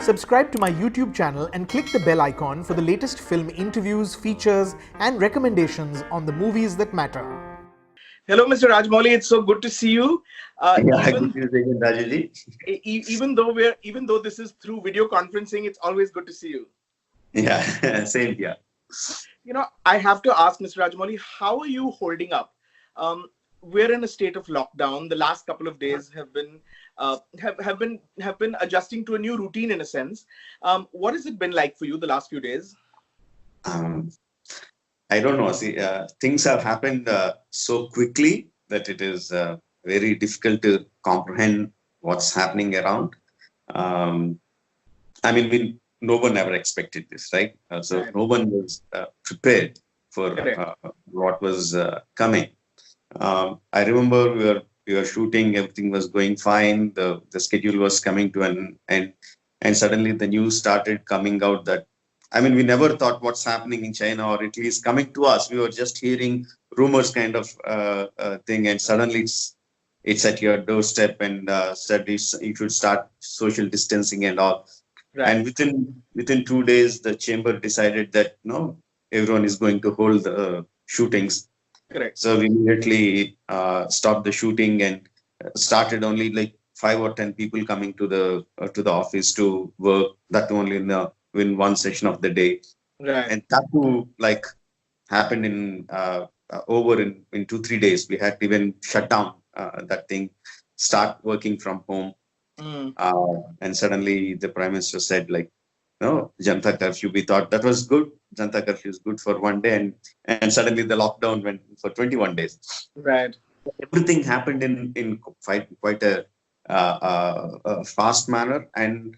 Subscribe to my YouTube channel and click the bell icon for the latest film interviews, features, and recommendations on the movies that matter. Hello, Mr. Rajamouli. It's so good to see you. Good to see you, Rajeev. Even though this is through video conferencing, it's always good to see you. Yeah, same here. You know, I have to ask, Mr. Rajamouli, how are you holding up? We're in a state of lockdown. The last couple of days have been adjusting to a new routine in a sense. What has it been like for you the last few days? I don't know. See, things have happened so quickly that it is very difficult to comprehend what's happening around. No one ever expected this, right? So Right. no one was prepared for what was coming. I remember we were shooting, everything was going fine. The schedule was coming to an end, and suddenly the news started coming out that, we never thought what's happening in China or Italy is coming to us. We were just hearing rumors kind of thing, and suddenly it's at your doorstep, and suddenly you should start social distancing and all. Right. And within 2 days, the chamber decided that no, everyone is going to hold the shootings. Correct. So we immediately stopped the shooting and started only like 5 or 10 people coming to the office to work. That only in one session of the day. Right. And that too happened in over in 2-3 days. We had to even shut down that thing, start working from home. And suddenly the Prime Minister said, like, no, Janata Curfew. We thought that was good. Janata Curfew is good for 1 day, and suddenly the lockdown went for 21 days. Right. Everything happened in quite a fast manner. And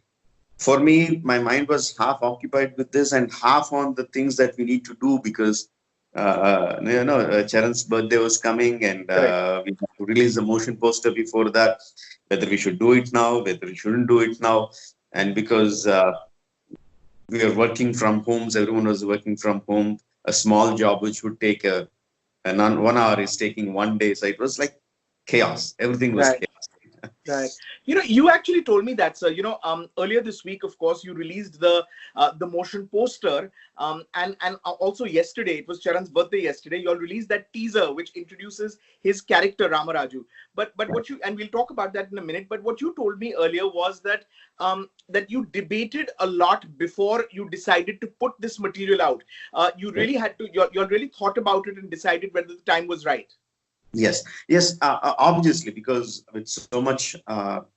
for me, my mind was half occupied with this and half on the things that we need to do, because Charan's birthday was coming, and we had to release the motion poster before that, whether we should do it now, whether we shouldn't do it now. And because we are working from homes, everyone was working from home, a small job which would take 1 hour is taking 1 day. So it was like chaos. Everything was chaos. Right. You know, you actually told me that, sir. You know, earlier this week, of course, you released the motion poster, and also yesterday, it was Charan's birthday yesterday. You all released that teaser which introduces his character Ramaraju. But what you, and we'll talk about that in a minute. But what you told me earlier was that that you debated a lot before you decided to put this material out. You really had to. You really thought about it and decided whether the time was right. Yes, obviously, because with so much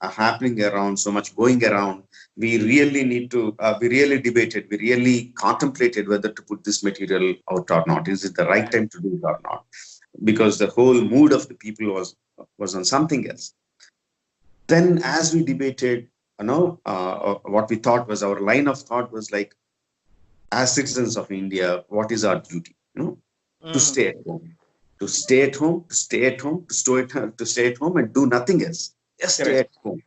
happening around, so much going around, we really need to, we really debated, we really contemplated whether to put this material out or not. Is it the right time to do it or not? Because the whole mood of the people was on something else. Then as we debated, what we thought was, our line of thought was like, as citizens of India, what is our duty? To stay at home. To stay at home, to stay at home, to stay at home and do nothing else. Just stay at home.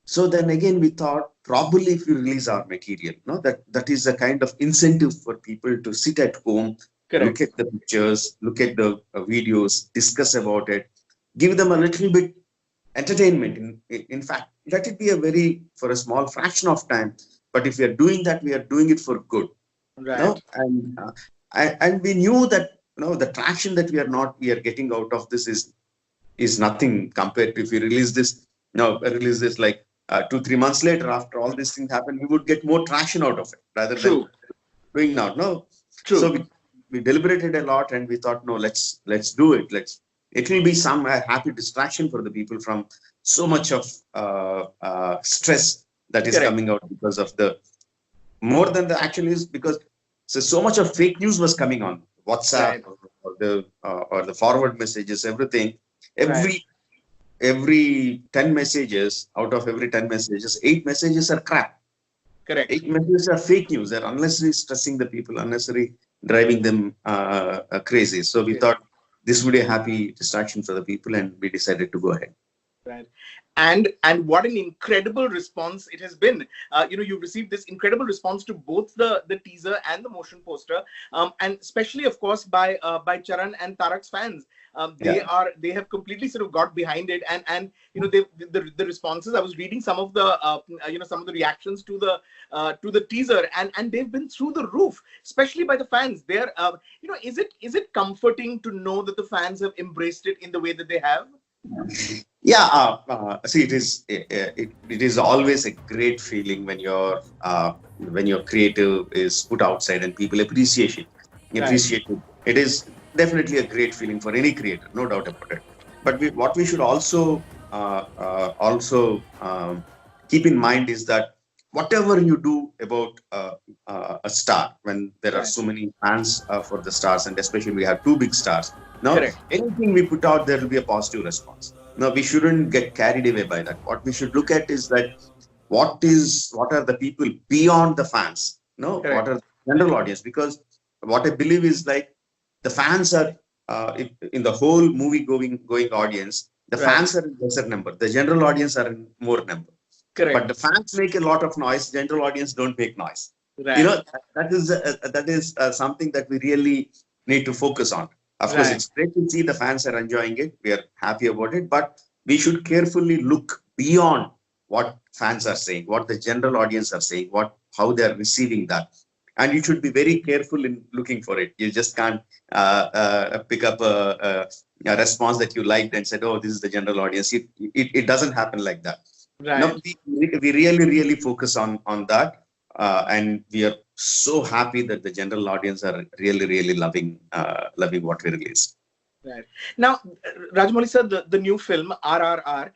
So then again, we thought probably if we release our material, that is a kind of incentive for people to sit at home, look at the pictures, look at the videos, discuss about it, give them a little bit entertainment. In fact, let it be for a small fraction of time. But if we are doing that, we are doing it for good. Right. And we knew that the traction that we are getting out of this is nothing compared to if we release this like 2-3 months later, after all these things happen, we would get more traction out of it rather than doing now. True. So we deliberated a lot, and we thought, no, let's do it. It will be some happy distraction for the people from so much of stress that is coming out because of more than the actual is because so much of fake news was coming on WhatsApp or the forward messages, everything. Every 10 messages, out of every 10 messages, 8 messages are crap. Correct. 8 messages are fake news. They're unnecessarily stressing the people, unnecessarily driving them crazy. So we thought this would be a happy distraction for the people, and we decided to go ahead. Right. And what an incredible response it has been. You've received this incredible response to both the teaser and the motion poster, and especially, of course, by Charan and Tarak's fans. Yeah. They have completely sort of got behind it, and the responses. I was reading some of the some of the reactions to the teaser, and they've been through the roof, especially by the fans. They're is it comforting to know that the fans have embraced it in the way that they have? Yeah, see, it is always a great feeling when your creative is put outside and people appreciate it. Right. It is definitely a great feeling for any creator, no doubt about it. But what we should also keep in mind is that whatever you do about a star, when there are Right. so many fans for the stars, and especially we have two big stars. Now, Correct. anything we put out, there will be a positive response. No, we shouldn't get carried away by that. What we should look at is that what are the people beyond the fans? No, Correct. what are the general audience? Because what I believe is like the fans are in the whole movie going audience. The Right. fans are in lesser number. The general audience are in more number. Correct. But the fans make a lot of noise. General audience don't make noise. Right. You know, that is something that we really need to focus on. Of course, Right. it's great to see the fans are enjoying it. We are happy about it, but we should carefully look beyond what fans are saying, what the general audience are saying, how they are receiving that. And you should be very careful in looking for it. You just can't pick up a response that you liked and said, "Oh, this is the general audience." It doesn't happen like that. Right. No, we really focus on that, and we are so happy that the general audience are really loving what we released. Right. Now, Rajamouli sir, the new film RRR,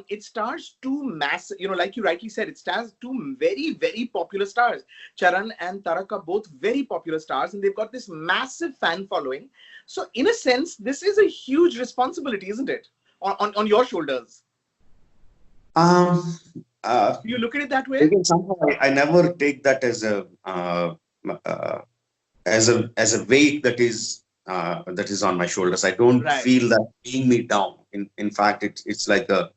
it stars two massive, like you rightly said, it stars two very popular stars. Charan and Tarak are both very popular stars, and they've got this massive fan following. So, in a sense, this is a huge responsibility, isn't it, on your shoulders? Um, Do you look at it that way? Again, somehow I never take that as a weight that is on my shoulders. I don't Right. feel that weighing me down. In fact, it's like a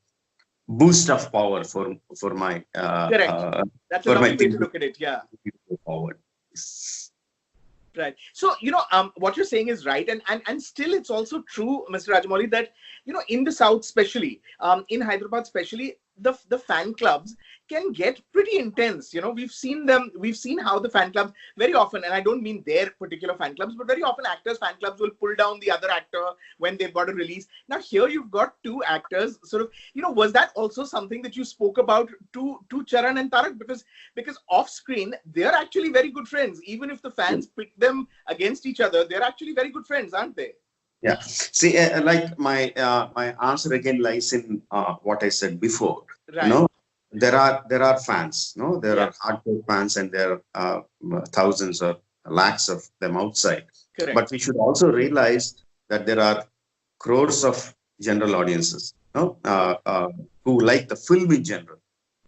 boost of power for my Correct. That's a for my lovely way to look at it. Yeah. forward. Right. So, what you're saying is right. And still, it's also true, Mr. Rajamouli, that, in the South, especially, in Hyderabad, especially, the fan clubs can get pretty intense. We've seen how the fan clubs very often, and I don't mean their particular fan clubs, but very often actors' fan clubs will pull down the other actor when they've got a release. Now, here you've got two actors sort of, was that also something that you spoke about to Charan and Tarak? Because off screen, they're actually very good friends. Even if the fans pit them against each other, they're actually very good friends, aren't they? Yeah. See, like my answer again lies in what I said before. Right. There are fans. There Yeah. are hardcore fans, and there are thousands or lakhs of them outside. Correct. But we should also realize that there are crores of general audiences, who like the film in general.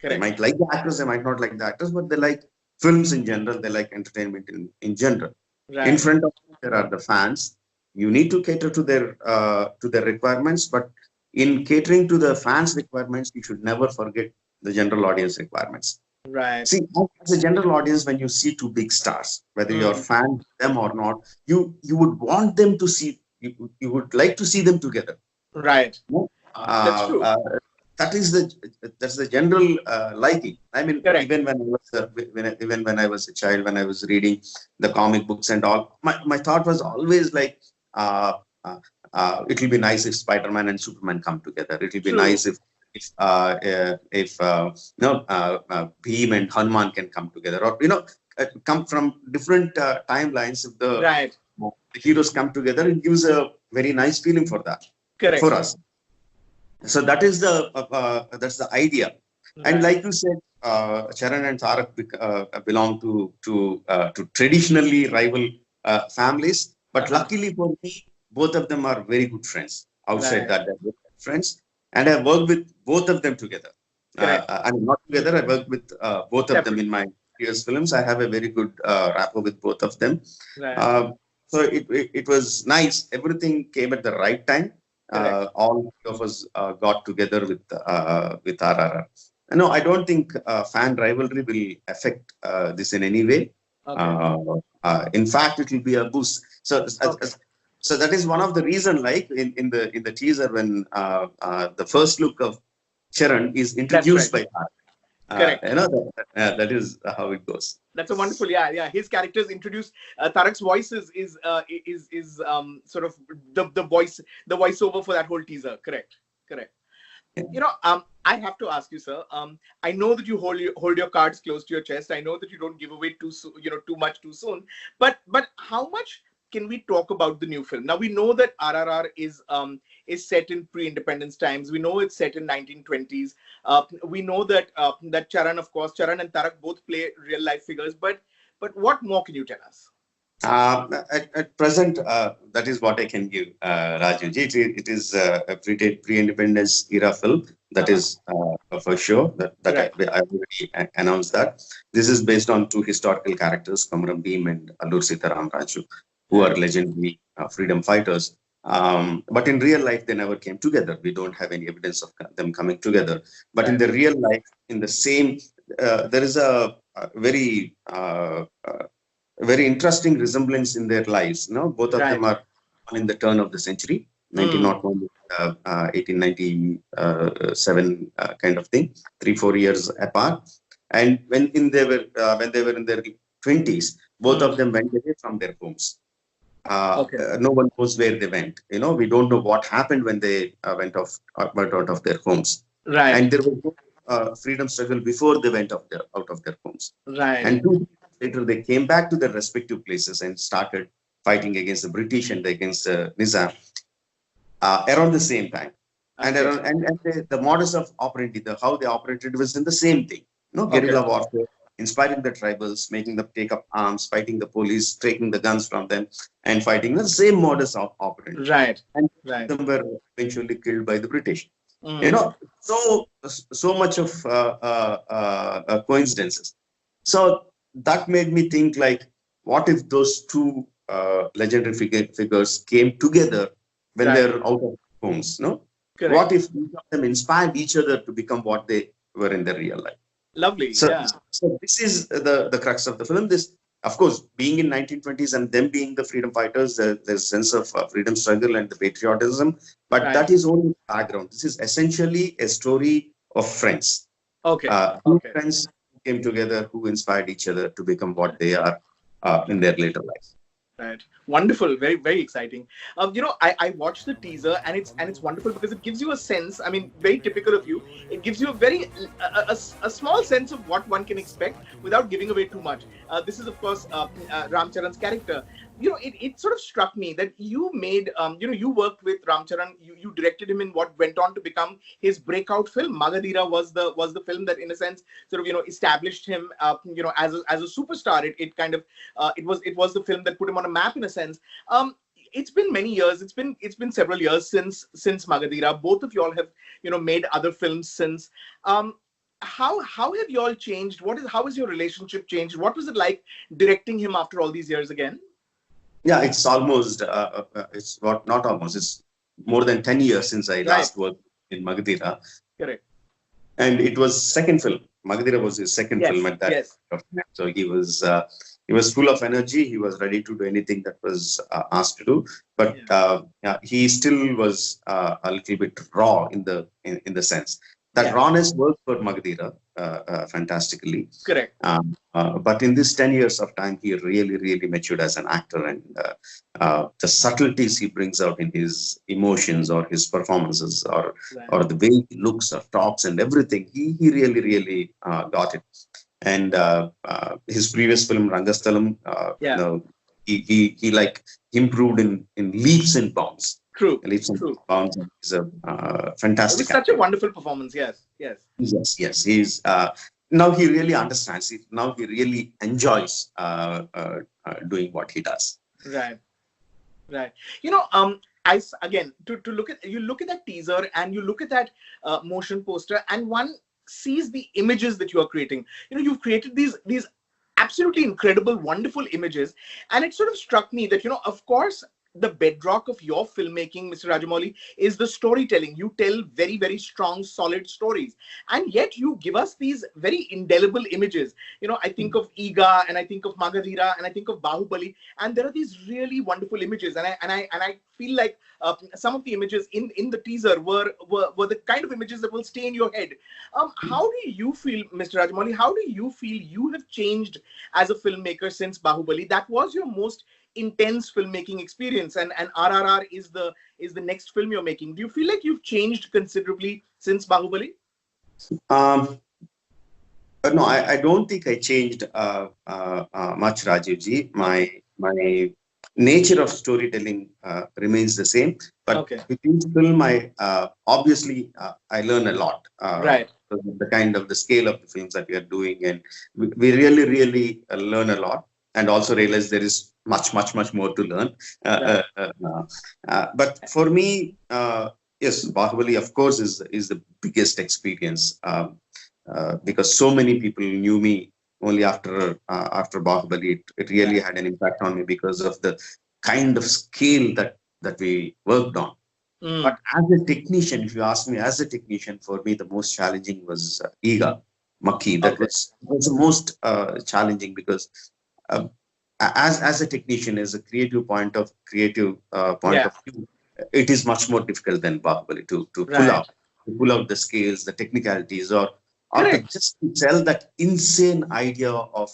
They Correct. might like the actors, they might not like the actors, but they like films in general. They like entertainment in general. Right. In front of them, there are the fans. You need to cater to their requirements, but in catering to the fans' requirements, you should never forget the general audience requirements. Right. See, as a general audience, when you see two big stars, whether you're a fan of them or not, you would want them to see. You would like to see them together. Right. That's true. That's the general liking. I mean, Correct. even when I was a child, when I was reading the comic books and all, my thought was always like, it will be nice if Spider-Man and Superman come together. It will be True. nice if Bheem and Hanuman can come together, or come from different timelines. If the heroes come together, it gives a very nice feeling for that. Correct. For us. So that is that's the idea. Right. And like you said, Charan and Tarak belong to traditionally rival families. But luckily for me, both of them are very good friends. Outside that, they're good friends. And I worked with both of them together. And not together, I worked with both of them in my previous films. I have a very good rapport with both of them. Right. So it was nice. Everything came at the right time. Correct. all of us got together with RRR. No, I don't think fan rivalry will affect this in any way. Okay. Uh, in fact, it will be a boost. Okay. So that is one of the reason, like in the teaser, when the first look of Charan is That's right. introduced by Tarak. Correct. That is how it goes. That's a wonderful, yeah, yeah. His character is introduced. Tarak's voice is sort of the voiceover for that whole teaser. Correct. Correct. I have to ask you, sir. I know that you hold your cards close to your chest. I know that you don't give away too much too soon. But how much can we talk about the new film? Now we know that RRR is set in pre-independence times. We know it's set in 1920s. We know that that Charan, of course, Charan and Tarak both play real life figures. But what more can you tell us? At present, that is what I can give, Raju. It is a pre-independence era film. That is for sure. That Right. I already announced that. This is based on two historical characters, Kamaram Bhim and Allur Sitaram Raju, who are legendary freedom fighters. But in real life, they never came together. We don't have any evidence of them coming together. But in Right. the real life, in the same, there is a very interesting resemblance in their lives. Both of them Right. are in the turn of the century, Mm. 1901, 1897 kind of thing, 3-4 years apart. And when they were in their 20s, both Mm. of them went away from their homes. Okay. No one knows where they went. We don't know what happened when they went out of their homes. Right. And there was no freedom struggle before they went out of their homes. Right. And 2 years later, they came back to their respective places and started fighting against the British and against Nizam around the same time. And Okay. the modus of operandi, how they operated was in the same thing. Okay. Guerrilla warfare, inspiring the tribals, making them take up arms, fighting the police, taking the guns from them, and fighting the same modus of operandi. Right. And Right. them were eventually killed by the British. Mm. So much of coincidences. So that made me think, like, what if those two legendary figures came together when Right. they're out of homes? Correct. What if each of them inspired each other to become what they were in their real life? Lovely. So, Yeah. so this is the crux of the film. This, of course, being in 1920s and them being the freedom fighters, there's a sense of freedom struggle and the patriotism, but Right. that is only background. This is essentially a story of friends. Okay. Two Okay. friends who came together, who inspired each other to become what they are in their later life. Right. Wonderful. Very, very exciting. I watched the teaser and it's wonderful because it gives you a sense. I mean, very typical of you. It gives you a small sense of what one can expect without giving away too much. This is, of course, Ram Charan's character. It sort of struck me that you made, you worked with Ram Charan. You directed him in what went on to become his breakout film. Magadira was the film that, in a sense, sort of, established him, as a superstar. It kind of, it was the film that put him on a map, in a sense. It's been many years. It's been several years since Magadira. Both of y'all have, made other films since. How have y'all changed? How has your relationship changed? What was it like directing him after all these years again? Yeah, it's almost, not almost, it's more than 10 years since I last worked in Magadira. Correct. And it was second film. Magadira was his second film at that time. So he was full of energy. He was ready to do anything that was asked to do. But he still was a little bit raw in the sense. That rawness worked for Magadira fantastically. Correct. But in this 10 years of time, he really, really matured as an actor, and the subtleties he brings out in his emotions or his performances or the way he looks or talks and everything, he really, really got it. And his previous film, Rangasthalam, he like improved in leaps and bounds. True. Leaps and bounds. He's a fantastic. It was such a wonderful performance. Yes. He's now he really understands it. Now he really enjoys doing what he does. Right. Again, to look at that teaser and you look at that motion poster, and one sees the images that you are creating. You've created these absolutely incredible, wonderful images, and it sort of struck me that, of course, the bedrock of your filmmaking, Mr. Rajamouli, is the storytelling. You tell very, very strong, solid stories. And yet you give us these very indelible images. You know, I think of Iga, and I think of Magadhira, and I think of Bahubali, and there are these really wonderful images. And I feel like some of the images in the teaser were the kind of images that will stay in your head. How do you feel, Mr. Rajamouli? How do you feel you have changed as a filmmaker since Bahubali? That was your most intense filmmaking experience, and RRR is the next film you're making. Do you feel like you've changed considerably since Bahubali? Um, no, I don't think I changed much, Rajiv ji. My nature of storytelling remains the same, but Okay. with each film, I obviously I learn a lot. Right. The kind of the scale of the films that we are doing, and we really learn a lot, and also realize there is much more to learn. Right. But for me, yes, Bahubali, of course, is the biggest experience. Because so many people knew me only after Bahubali. It really had an impact on me because of the kind of scale that we worked on. But as a technician, if you ask me, as a technician, for me the most challenging was Iga Makki. That was the most challenging, because as a technician, as a creative point of view, it is much more difficult than Bahubali to pull out the scales, the technicalities, or to just tell that insane idea of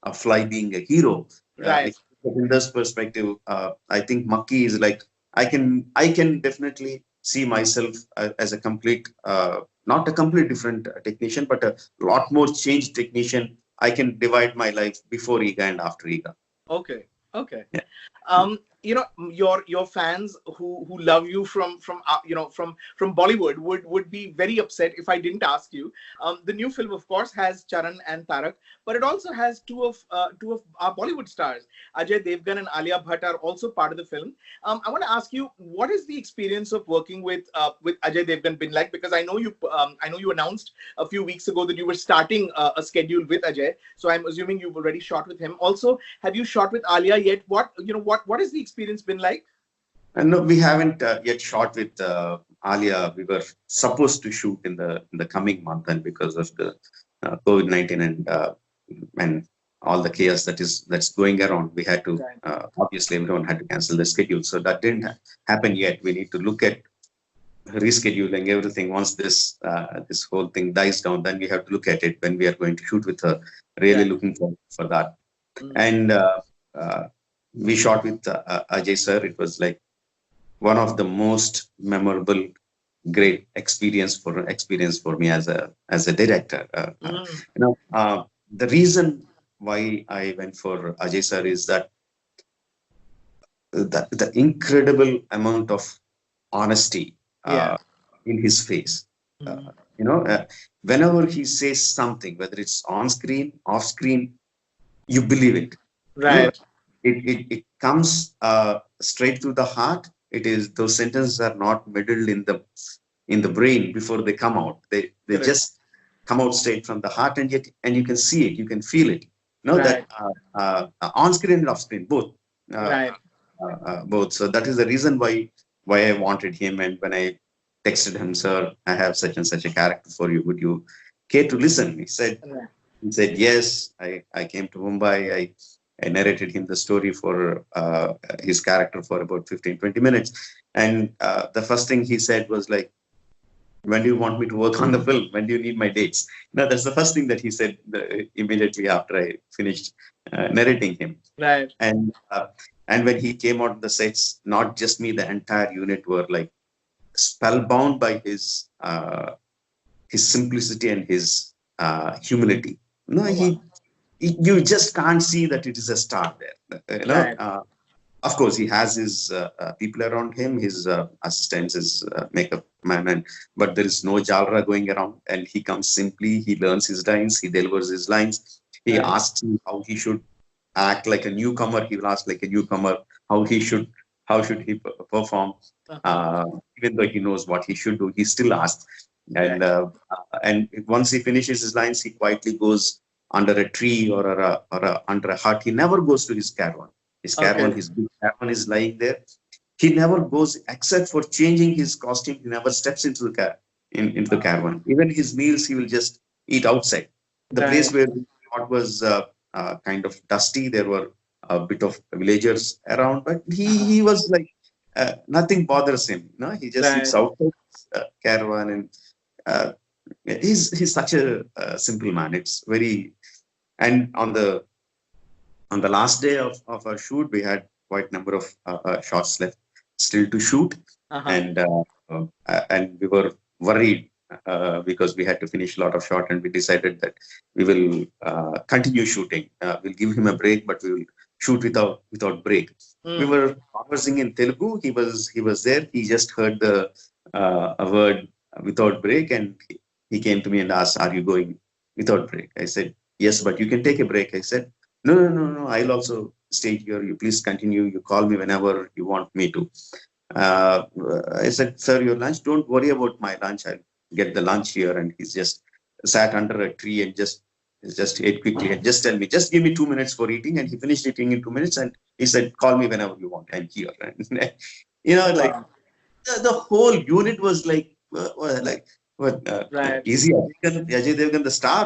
a fly being a hero. In this perspective, I think Makki is like, I can definitely see myself as a complete, not a complete different technician, but a lot more changed technician. I can divide my life before Iga and after Iga. Okay. Yeah. You know, your fans who love you from Bollywood would be very upset if I didn't ask you. The new film, of course, has Charan and Tarak, but it also has two of our Bollywood stars. Ajay Devgan and Alia Bhatt are also part of the film. I want to ask you, what is the experience of working with Ajay Devgan been like? Because I know you announced a few weeks ago that you were starting a schedule with Ajay, so I'm assuming you've already shot with him. Also, have you shot with Alia yet? What is the experience been like? No, we haven't yet shot with Alia. We were supposed to shoot in the coming month, and because of the COVID-19 and all the chaos that's going around, we had to obviously everyone had to cancel the schedule. So that didn't happen yet. We need to look at rescheduling everything. Once this whole thing dies down, then we have to look at it when we are going to shoot with her. Really looking for that. And we shot with Ajay sir. It was like one of the most memorable, great experience for me as a director. The reason why I went for Ajay sir is that the incredible amount of honesty in his face. Whenever he says something, whether it's on screen, off screen, you believe it. Right. It comes straight to the heart. It is, those sentences are not muddled in the brain before they come out. They just come out straight from the heart, and you can see it, you can feel it. That on screen and off screen, both. Both. So that is the reason why I wanted him. And when I texted him, sir, I have such and such a character for you. Would you care to listen? He said yes. I came to Mumbai. I narrated him the story for his character for about 15-20 minutes. And the first thing he said was like, when do you want me to work on the film? When do you need my dates? That's the first thing that he said immediately after I finished narrating him. Right. And when he came out of the sets, not just me, the entire unit were like spellbound by his simplicity and his humility. You just can't see that it is a star there. Of course, he has his people around him, his assistants, his makeup man, but there is no jalra going around. And he comes simply, he learns his lines, he delivers his lines. He asks me how he should act like a newcomer. He will ask like a newcomer how should he perform. Even though he knows what he should do, he still asks. And once he finishes his lines, he quietly goes under a tree or under a hut. He never goes to his caravan. His caravan, Okay. his big caravan is lying there. He never goes except for changing his costume. He never steps into the into the caravan. Even his meals, he will just eat outside. The place Right. where we thought was kind of dusty. There were a bit of villagers around, but Uh-huh. he was like nothing bothers him. He just sits Right. outside his, caravan, and uh, he's such a simple man. It's very. And on the last day of our shoot, we had quite number of shots left still to shoot, Uh-huh. and we were worried because we had to finish a lot of shot, and we decided that we will continue shooting. We'll give him a break, but we will shoot without break. We Mm. were conversing in Telugu. He was there. He just heard the a word without break, and he came to me and asked, "Are you going without break?" I said, "Yes, but you can take a break." I said, "No, no, no, no. I'll also stay here. You please continue. You call me whenever you want me to." Uh, I said, "Sir, your lunch. Don't worry about my lunch. I'll get the lunch here." And he's just sat under a tree and just ate quickly and just tell me, "Just give me 2 minutes for eating." And he finished eating in 2 minutes. And he said, "Call me whenever you want. I'm here." And like Wow. the whole unit was like, what, Right. is he Ajay Devgan the star,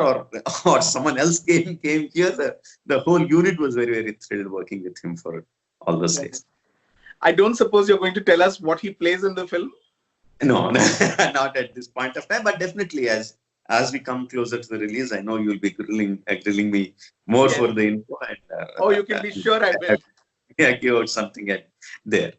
or someone else came here? The whole unit was very, very thrilled working with him for all those Right. days. I don't suppose you're going to tell us what he plays in the film. No, not at this point of time, but definitely as we come closer to the release, I know you'll be grilling me more Yes. for the info, and Oh, you can be sure I will. yeah, give out something there.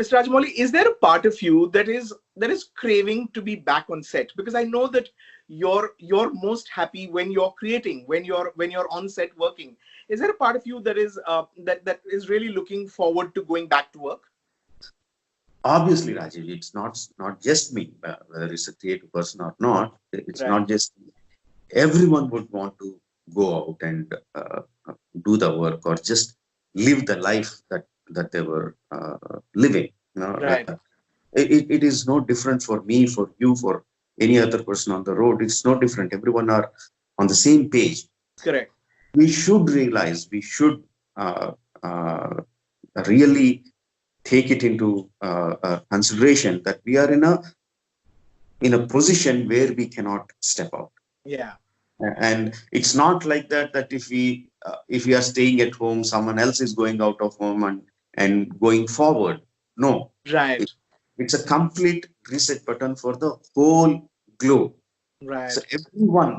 Mr. Rajamouli, is there a part of you that is craving to be back on set? Because I know that you're most happy when you're creating, when you're on set working. Is there a part of you that is really looking forward to going back to work? Obviously, Rajeev, it's not just me, whether it's a creative person or not. It's Right. not just me. Everyone would want to go out and do the work, or just live the life that they were living. Right. It is no different for me, for you, for any other person on the road. It's no different. Everyone are on the same page. Correct. We should realize, we should uh, uh, really take it into consideration that we are in a position where we cannot step out. Yeah. And it's not like that if we are staying at home, someone else is going out of home and going forward. No, Right. it's a complete reset button for the whole globe. So Right. everyone,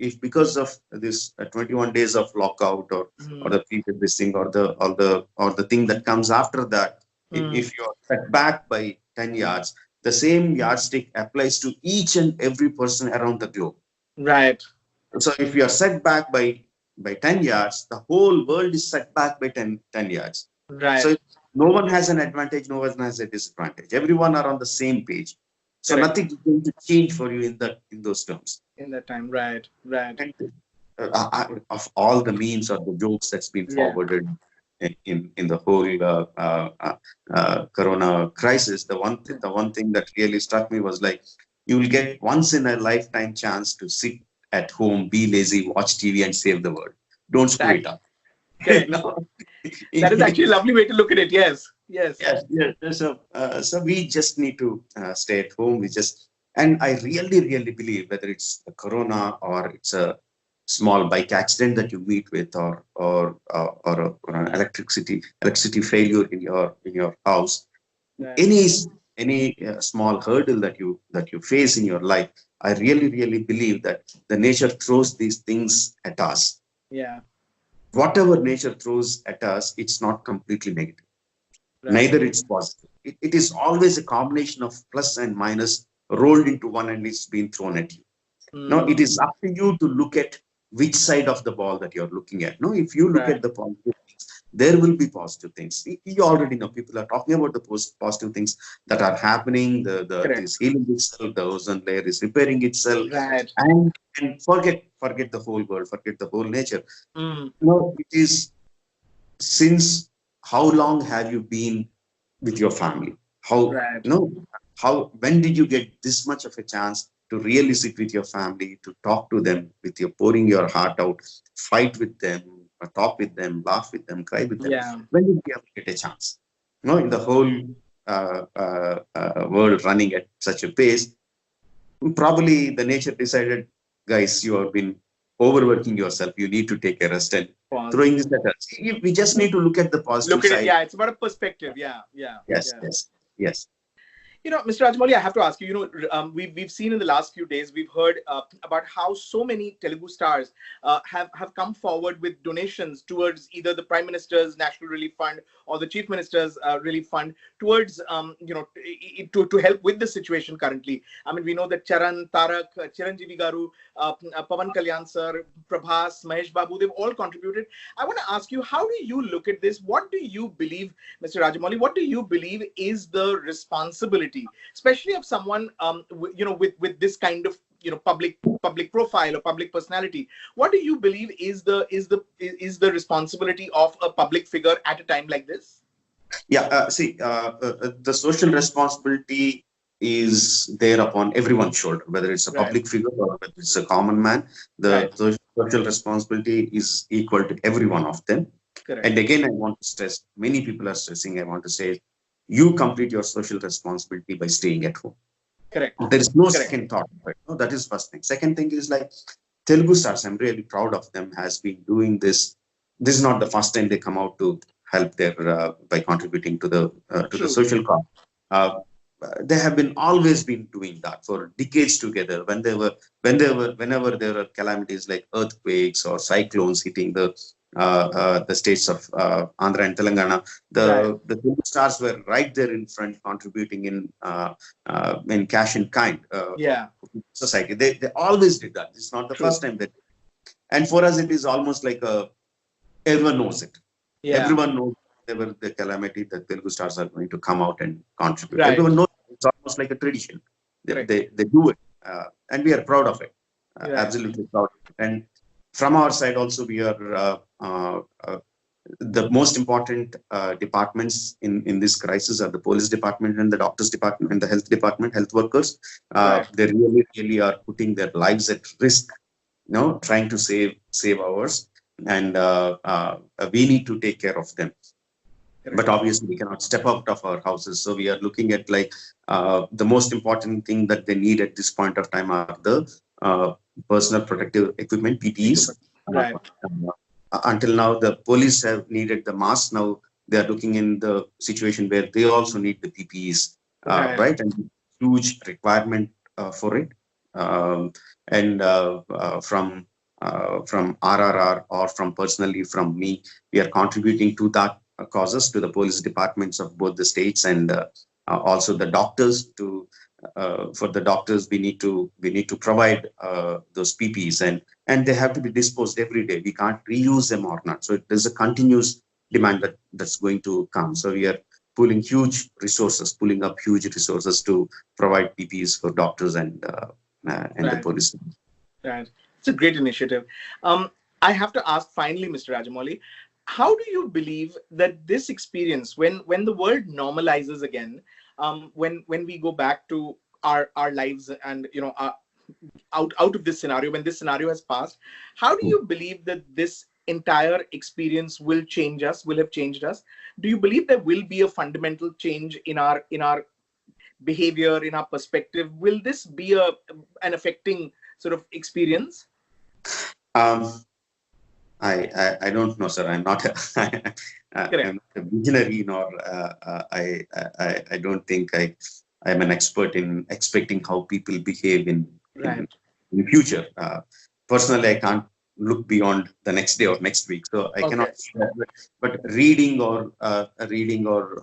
if because of this 21 days of lockout, or Mm. the previous this thing, or the thing that comes after that, Mm. if you're set back by 10 yards, the same yardstick applies to each and every person around the globe. Right. So if you are set back by 10 yards, the whole world is set back by 10 yards. Right. So no one has an advantage, no one has a disadvantage. Everyone are on the same page. So Correct. nothing is going to change for you in those terms. In that time. Right. Right. And of all the memes or the jokes that's been Yeah. forwarded in the whole Corona crisis, the one thing that really struck me was like, you will get once in a lifetime chance to sit at home, be lazy, watch TV, and save the world. Don't screw it Exactly. up. Correct. No. That is actually a lovely way to look at it. Yes. Yes. Yes, yes. So we just need to stay at home. And I really, really believe, whether it's a corona, or it's a small bike accident that you meet with, or an electricity failure in your house, Right. any small hurdle that you face in your life, I really, really believe that the nature throws these things at us. Yeah. Whatever nature throws at us, it's not completely negative, Right. neither it's positive. It is always a combination of plus and minus rolled into one, and it's been thrown at you. Now it Mm. is up to you to look at which side of the ball that you're looking at. No, if you look Right. at the positive things, there will be positive things. You already know people are talking about the positive things that are happening. Correct. This healing itself, the ozone layer is repairing itself, Right. and forget the whole world, forget the whole nature. Mm. No, it is, since how long have you been with your family? How, Right. how, when did you get this much of a chance to really sit with your family, to talk to them, with your pouring your heart out, fight with them, talk with them, laugh with them, cry with them. Yeah. When did we ever get a chance? No, in the whole world running at such a pace, probably the nature decided, guys, you have been overworking yourself. You need to take a rest and Pause. throwing this at us. We just need to look at the positive Look at it. side. Yeah, it's about a perspective. Yeah, yeah, Yes, yeah. yes, yes. Mr. Rajamouli, I have to ask you. We've seen in the last few days, we've heard about how so many Telugu stars have come forward with donations towards either the Prime Minister's National Relief Fund or the Chief Minister's Relief Fund towards to help with the situation currently. I mean, we know that Charan, Tarak, Chiranjeevi Garu, Pawan Kalyan sir, Prabhas, Mahesh Babu, they've all contributed. I want to ask you, how do you look at this? What do you believe, Mr. Rajamouli? What do you believe is the responsibility, especially of someone with this kind of public profile or public personality? What do you believe is the responsibility of a public figure at a time like this? Yeah, the social responsibility is there upon everyone's shoulder, whether it's a public figure or whether it's a common man. The social responsibility is equal to every one of them. Correct. And again, I want to stress, many people are stressing, I want to say, you complete your social responsibility by staying at home. Correct. There is no second thought. Right? No, that is first thing. Second thing is like Telugu stars, I'm really proud of them, has been doing this. This is not the first time they come out to help their by contributing to the social cause. They have been always been doing that for decades together. Whenever there were calamities like earthquakes or cyclones hitting the states of Andhra and Telangana, the Telugu stars were right there in front, contributing in cash in kind. Society. They always did that. It's not the first time that. And for us, it is almost like everyone knows it. Yeah. Everyone knows whenever the calamity, the Telugu stars are going to come out and contribute. Right. Everyone knows it's almost like a tradition. They do it, and we are proud of it. Absolutely proud. And from our side also, we are the most important departments in this crisis are the police department and the doctors department and the health department, health workers. They really are putting their lives at risk, trying to save ours. And we need to take care of them. But obviously, we cannot step out of our houses. So we are looking at the most important thing that they need at this point of time are the personal protective equipment, PPEs. Until now, the police have needed the masks. Now they are looking in the situation where they also need the PPEs, right? And huge requirement for it. And from RRR or personally from me, we are contributing to that causes, to the police departments of both the states and also the doctors. For the doctors, we need to provide those PPEs, and they have to be disposed every day. We can't reuse them or not. So there's a continuous demand that's going to come. So we are pulling up huge resources to provide PPEs for doctors and the police. Right. It's a great initiative. I have to ask finally, Mr. Rajamouli, how do you believe that this experience, when the world normalizes again, when we go back to our lives and out of this scenario, when this scenario has passed, how do you believe that this entire experience will have changed us? Do you believe there will be a fundamental change in our behavior, in our perspective? Will this be an affecting sort of experience? I don't know, sir. I'm not I'm a visionary, nor I don't think I'm an expert in expecting how people behave in future. Personally, I can't look beyond the next day or next week, so I cannot. But reading or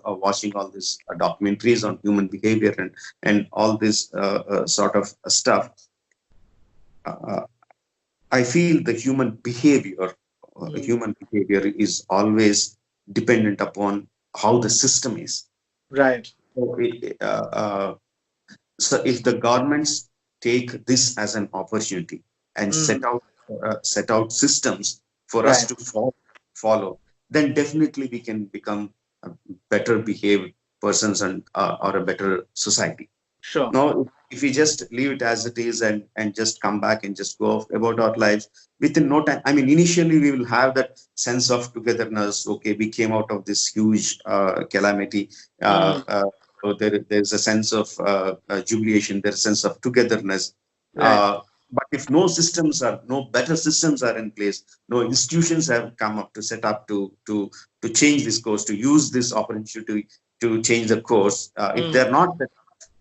watching all these documentaries on human behavior and all this sort of stuff, I feel the human behavior is always dependent upon how the system is. Right. So if the governments take this as an opportunity and set out systems for us to follow, then definitely we can become better behaved persons and or a better society. Sure. Now, if we just leave it as it is and just come back and just go off about our lives within no time. I mean, initially we will have that sense of togetherness. Okay, we came out of this huge calamity. Mm. So there's a sense of jubilation. There's a sense of togetherness. Right. But if no better systems are in place, no institutions have come up to set up to change this course, to use this opportunity to change the course. If Mm. they're not,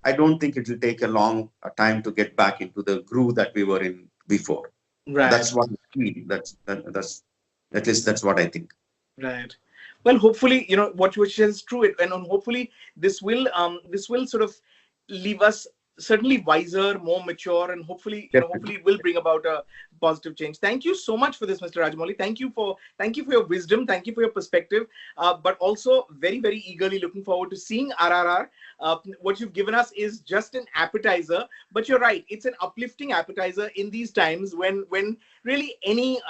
I don't think it will take a long time to get back into the groove that we were in before. Right. That's what I feel. That's at least that's what I think. Right. Well, hopefully, what you said is true, and hopefully this will sort of leave us certainly wiser, more mature, and hopefully, Definitely. hopefully it will bring about a positive change. Thank you so much for this, Mr. Rajamouli. Thank you for your wisdom. Thank you for your perspective. But also very, very eagerly looking forward to seeing RRR. What you've given us is just an appetizer, but you're right. It's an uplifting appetizer in these times when really any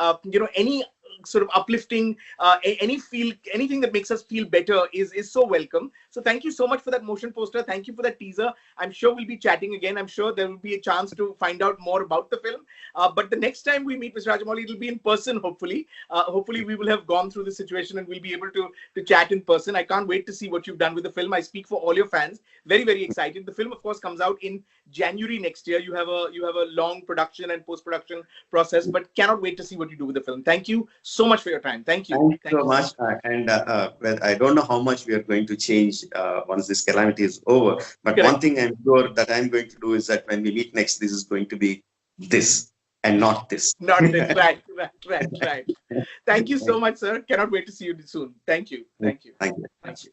sort of uplifting anything that makes us feel better is so welcome. So thank you so much for that motion poster. Thank you for that teaser. I'm sure we'll be chatting again. I'm sure there will be a chance to find out more about the film, but the next time we meet, Mr. Rajamouli, it'll be in person. Hopefully we will have gone through the situation and we'll be able to chat in person. I can't wait to see what you've done with the film. I speak for all your fans. Very, very excited. The film of course comes out in January next year. You have a long production and post-production process, but cannot wait to see what you do with the film. Thank you so much for your time. Thank you. Thank you Thank so you. much. Well, I don't know how much we are going to change once this calamity is over. But Correct. one thing I'm sure that I'm going to do is that when we meet next, this is going to be this and not this. Not this. Right. Thank you so much, sir. Cannot wait to see you soon. Thank you. Thank you. Thank you. Thank you.